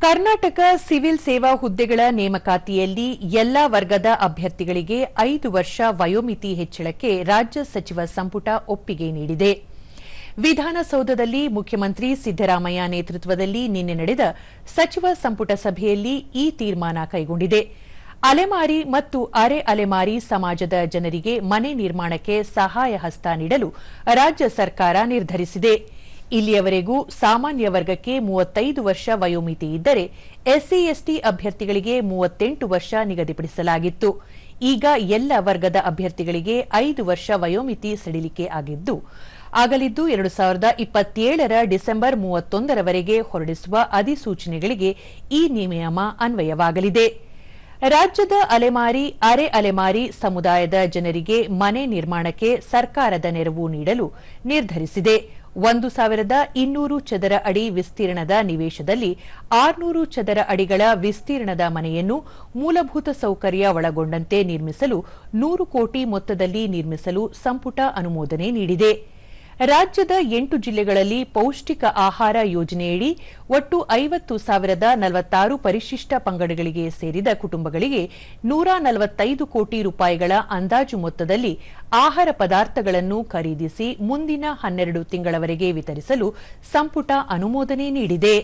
Karnataka civil ಸೇವಾ ಹುದ್ದೆಗಳ ನೇಮಕಾತಿಯಲ್ಲಿ ಎಲ್ಲಾ ವರ್ಗದ ಅಭ್ಯರ್ಥಿಗಳಿಗೆ 5 ವರ್ಷ ವಯೋಮಿತಿ ಹೆಚ್ಚಳಕ್ಕೆ ರಾಜ್ಯ ಸಚಿವ ಸಂಪುಟ ಒಪ್ಪಿಗೆ ನೀಡಿದೆ. ವಿಧಾನಸೌಧದಲ್ಲಿ ಮುಖ್ಯಮಂತ್ರಿ ಸಿದ್ದರಾಮಯ್ಯ ನೇತೃತ್ವದಲ್ಲಿ ನಿನ್ನೆ ನಡೆದ ಸಚಿವ ಸಂಪುಟ ಸಭೆಯಲ್ಲಿ ಈ ತೀರ್ಮಾನ ಕೈಗೊಂಡಿದೆ. ಅಲೆಮಾರಿ ಮತ್ತು ಅರೆ ಅಲೆಮಾರಿ ಸಮಾಜದ ಜನರಿಗೆ ಮನೆ ನಿರ್ಮಾಣಕ್ಕೆ ಸಹಾಯ ಹಸ್ತ ನೀಡಲು ರಾಜ್ಯ ಸರ್ಕಾರ ನಿರ್ಧರಿಸಿದೆ. ಇಲ್ಲಿಯವರೆಗೂ ಸಾಮಾನ್ಯ ವರ್ಗಕ್ಕೆ 35 ವರ್ಷ ವಯೋಮಿತಿ ಇದ್ದರೆ ಎಸ್ಸಿ ಎಸ್ಟಿ ಅಭ್ಯರ್ಥಿಗಳಿಗೆ 38 ವರ್ಷ ನಿಗದಿಪಡಿಸಲಾಗಿತ್ತು. ಈಗ ಎಲ್ಲ ವರ್ಗದ ಅಭ್ಯರ್ಥಿಗಳಿಗೆ 5 ವರ್ಷ ವಯೋಮಿತಿ ಸಡಿಲಿಕೆ ಆಗಲಿದ್ದು 2027ರ ಡಿಸೆಂಬರ್ 31ರವರೆಗೆ ಹೊರಡಿಸುವ ಅಧಿಸೂಚನೆಗಳಿಗೆ ಈ ನಿಯಮ ಅನ್ವಯವಾಗಲಿದೆ. ರಾಜ್ಯದ ಅಲೆಮಾರಿ ಅರೆ ಅಲೆಮಾರಿ ಸಮುದಾಯದ ಜನರಿಗೆ ಮನೆ ನಿರ್ಮಾಣಕ್ಕೆ ಸರ್ಕಾರದ ನೆರವು ನೀಡಲು ನಿರ್ಧರಿಸಿದೆ. 1,200 ಚದರ ಅಡಿ ವಿಸ್ತೀರ್ಣದ ನಿವೇಶದಲ್ಲಿ 600 ಚದರ ಅಡಿಗಳ ವಿಸ್ತೀರ್ಣದ ಮನೆಯನ್ನು ಮೂಲಭೂತ ಸೌಕರ್ಯ ಒಳಗೊಂಡಂತೆ ನಿರ್ಮಿಸಲು 100 ಕೋಟಿ ಮೊತ್ತದಲ್ಲಿ ನಿರ್ಮಿಸಲು ಸಂಪುಟ ಅನುಮೋದನೆ ನೀಡಿದೆ. ರಾಜ್ಯದ 8 ಜಿಲ್ಲೆಗಳಲ್ಲಿ ಪೌಷ್ಟಿಕ ಆಹಾರ ಯೋಜನೆಯಡಿ ಒಟ್ಟು 50,046 ಪರಿಶಿಷ್ಟ ಪಂಗಡಗಳಿಗೆ ಸೇರಿದ ಕುಟುಂಬಗಳಿಗೆ 145 ಕೋಟಿ ರೂಪಾಯಿಗಳ ಅಂದಾಜು ಮೊತ್ತದಲ್ಲಿ ಆಹಾರ ಪದಾರ್ಥಗಳನ್ನು ಖರೀದಿಸಿ ಮುಂದಿನ 12 ತಿಂಗಳವರೆಗೆ ವಿತರಿಸಲು ಸಂಪುಟ ಅನುಮೋದನೆ ನೀಡಿದೆ.